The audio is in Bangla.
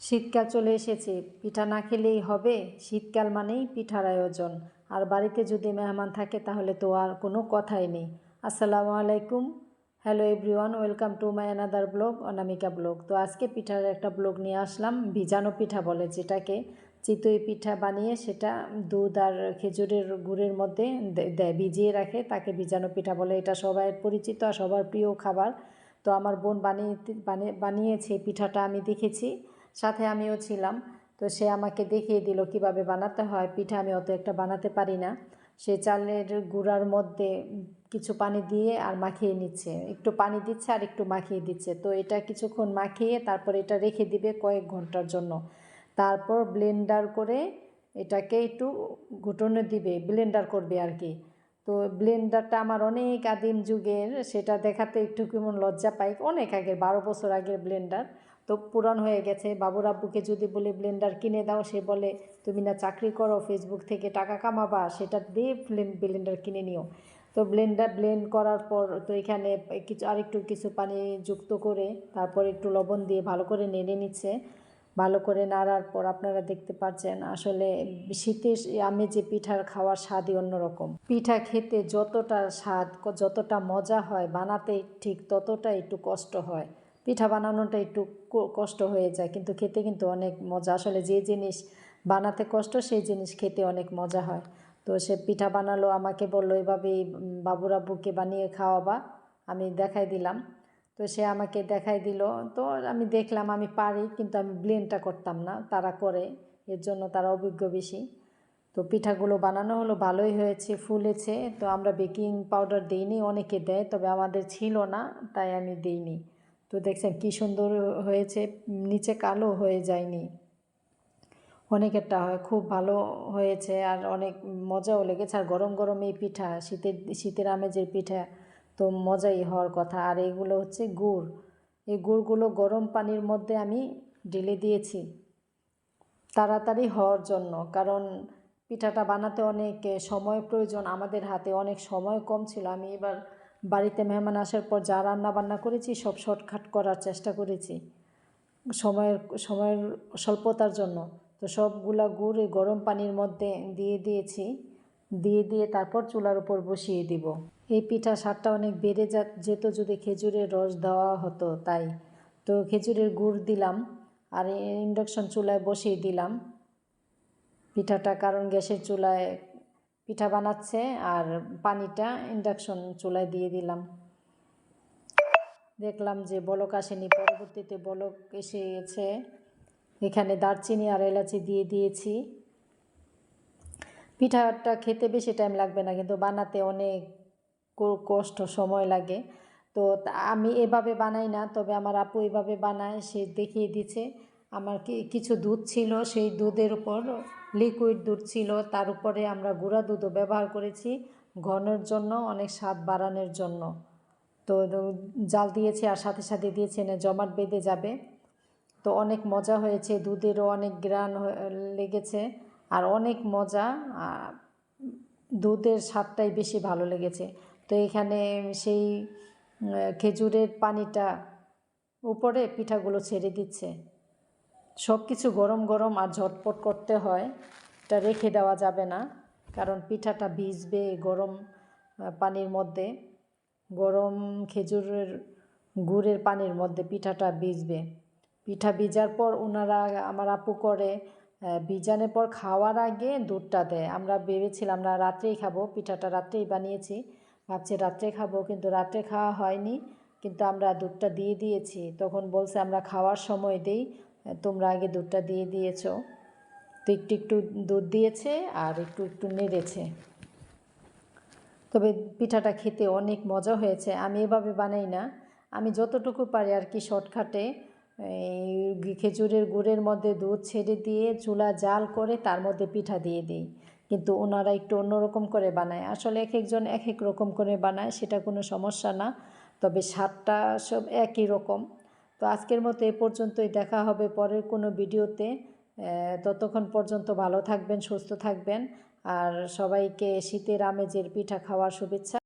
শীতকাল চলে এসেছে, পিঠা না খেলেই হবে। শীতকাল মানেই পিঠার আয়োজন। আর বাড়িতে যদি মেহমান থাকে তাহলে তো আর কোনো কথাই নেই। আসসালামু আলাইকুম, hello everyone, welcome to my another blog, Anamika blog. তো আজকে পিঠার একটা ব্লগ নিয়ে আসলাম। ভিজানো পিঠা বলে যেটাকে, চিতই পিঠা বানিয়ে সেটা দুধ আর খেজুরের গুড়ের মধ্যে দেয়, ভিজিয়ে রাখে, তাকে ভিজানো পিঠা বলে। এটা সবাই পরিচিত আর সবার প্রিয় খাবার। তো আমার বোন বানিয়েছে পিঠাটা, আমি দেখেছি, সাথে আমিও ছিলাম। তো সে আমাকে দেখিয়ে দিল কিভাবে বানাতে হয় পিঠা। আমি অত একটা বানাতে পারি না। সে চালের গুঁড়ার মধ্যে কিছু পানি দিয়ে আর মাখিয়ে নিচ্ছে, একটু পানি দিচ্ছে আর একটু মাখিয়ে দিচ্ছে। তো এটা কিছুক্ষণ মাখিয়ে তারপর এটা রেখে দিবে কয়েক ঘন্টার জন্য। তারপর ব্লেন্ডার করে এটাকে একটু ঘুটনে দিবে, ব্লেন্ডার করবে আর কি। তো ব্লেন্ডারটা আমার অনেক আদিম যুগের, সেটা দেখাতে একটু কেমন লজ্জা পাই। অনেক আগের, 12 বছর আগের ব্লেন্ডার। তো পুরান হয়ে গেছে। বাবুর আব্বুকে যদি বলে ব্লেন্ডার কিনে দাও, সে বলে তুমি না চাকরি করো, ফেসবুক থেকে টাকা কামাবা, সেটা দিয়ে ব্লেন্ডার কিনে নিও। তো ব্লেন্ড করার পর তো এখানে আরেকটু কিছু পানি যুক্ত করে তারপর একটু লবণ দিয়ে ভালো করে নেড়ে নিচ্ছে। ভালো করে নাড়ার পর আপনারা দেখতে পাচ্ছেন আসলে শীতের আমেজে পিঠার খাওয়ার স্বাদই অন্যরকম। পিঠা খেতে যতটা স্বাদ, যতটা মজা হয়, বানাতে ঠিক ততটা একটু কষ্ট হয়। পিঠা বানানোটা একটু কষ্ট হয়ে যায়, কিন্তু খেতে কিন্তু অনেক মজা। আসলে যে জিনিস বানাতে কষ্ট সেই জিনিস খেতে অনেক মজা হয়। তো সে পিঠা বানালো, আমাকে বললো এভাবেই বাবুর আব্বুকে বানিয়ে খাওয়াবা। আমি দেখাই দিলাম। তো সে আমাকে দেখাই দিল। তো আমি দেখলাম আমি পারি, কিন্তু আমি ব্লেন্ডটা করতাম না, তারা করে, এর জন্য তারা অভিজ্ঞ বেশি। তো পিঠাগুলো বানানো হলো, ভালোই হয়েছে, ফুলেছে। তো আমরা বেকিং পাউডার দিইনি, অনেকে দেয়, তবে আমাদের ছিল না, তাই আমি দিইনি। তো দেখছেন কি সুন্দর হয়েছে, নিচে কালো হয়ে যায়নি। অনেকেরটা হয় খুব ভালো হয়েছে আর অনেক মজাও লেগেছে। আর গরম গরম এই পিঠা, শীতের আমেজের পিঠা তো মজাই হওয়ার কথা। আর এইগুলো হচ্ছে গুড়। এই গুড়গুলো গরম পানির মধ্যে আমি ঢেলে দিয়েছি তাড়াতাড়ি হওয়ার জন্য, কারণ পিঠাটা বানাতে অনেক সময় প্রয়োজন। আমাদের হাতে অনেক সময় কম ছিল। আমি এবার বাড়িতে মেহমান আসার পর যা রান্না বান্না করেছি সব শর্টকাট করার চেষ্টা করেছি সময়ের স্বল্পতার জন্য। তো সবগুলা গুড় এই গরম পানির মধ্যে দিয়ে দিয়েছি, দিয়ে তারপর চুলার উপর বসিয়ে দিব। এই পিঠা স্বাদটা অনেক বেড়ে যেত যদি খেজুরের রস দেওয়া হতো, তাই। তো খেজুরের গুড় দিলাম আর ইন্ডাকশন চুলায় বসিয়ে দিলাম পিঠাটা, কারণ গ্যাসের চুলায় পিঠা বানাচ্ছে আর পানিটা ইন্ডাকশন চুলায় দিয়ে দিলাম। দেখলাম যে বলক আসেনি, পরবর্তীতে বলক এসেছে। এখানে দারচিনি আর এলাচি দিয়ে দিয়েছি। পিঠাটা খেতে বেশি টাইম লাগবে না, কিন্তু বানাতে অনেক কষ্ট, সময় লাগে। তো আমি এভাবে বানাই না, তবে আমার আপু এভাবে বানায়, সে দেখিয়ে দিচ্ছে। আমার কিছু দুধ ছিল, সেই দুধের উপর লিকুইড দুধ ছিল, তার উপরে আমরা গুঁড়া দুধও ব্যবহার করেছি ঘনের জন্য, অনেক স্বাদ বাড়ানোর জন্য। তো জাল দিয়েছি আর সাথে সাথে দিয়েছি না, জমাট বেঁধে যাবে। তো অনেক মজা হয়েছে, দুধেরও অনেক ঘ্রাণ লেগেছে আর অনেক মজা। দুধের স্বাদটাই বেশি ভালো লেগেছে। তো এখানে সেই খেজুরের পানিটা উপরে পিঠাগুলো ছেড়ে দিচ্ছে। সব কিছু গরম গরম আর ঝটপট করতে হয়, এটা রেখে দেওয়া যাবে না, কারণ পিঠাটা ভিজবে গরম পানির মধ্যে। গরম খেজুরের গুড়ের পানির মধ্যে পিঠাটা ভিজবে। পিঠা ভিজার পর ওনারা, আমার আপু করে, ভিজানোর পর খাওয়ার আগে দুধটা দেয়। আমরা ভেবেছিলাম আমরা রাত্রেই খাবো, পিঠাটা রাত্রেই বানিয়েছি, ভাবছি রাত্রে খাবো, কিন্তু রাত্রে খাওয়া হয়নি। কিন্তু আমরা দুধটা দিয়ে দিয়েছি। তখন বলছে আমরা খাওয়ার সময় দেই, তোমরা আগে দুধটা দিয়ে দিয়েছো। তো একটু একটু দুধ দিয়েছে আর একটু একটু নেড়েছে। তবে পিঠাটা খেতে অনেক মজা হয়েছে। আমি এভাবে বানাই না, আমি যতটুকু পারি আর কি শর্টকাটে এই খেজুরের গুড়ের মধ্যে দুধ ছেড়ে দিয়ে চুলা জাল করে তার মধ্যে পিঠা দিয়ে দিই। কিন্তু ওনারা একটু অন্যরকম করে বানায়। আসলে এক একজন এক এক রকম করে বানায়, সেটা কোনো সমস্যা না, তবে স্বাদটা সব একই রকম। তো আজকের মতো এ পর্যন্তই, দেখা হবে পরের কোনো ভিডিওতে। ততক্ষণ পর্যন্ত ভালো থাকবেন, সুস্থ থাকবেন, আর সবাইকে শীতের আমেজের পিঠা খাওয়ার শুভেচ্ছা।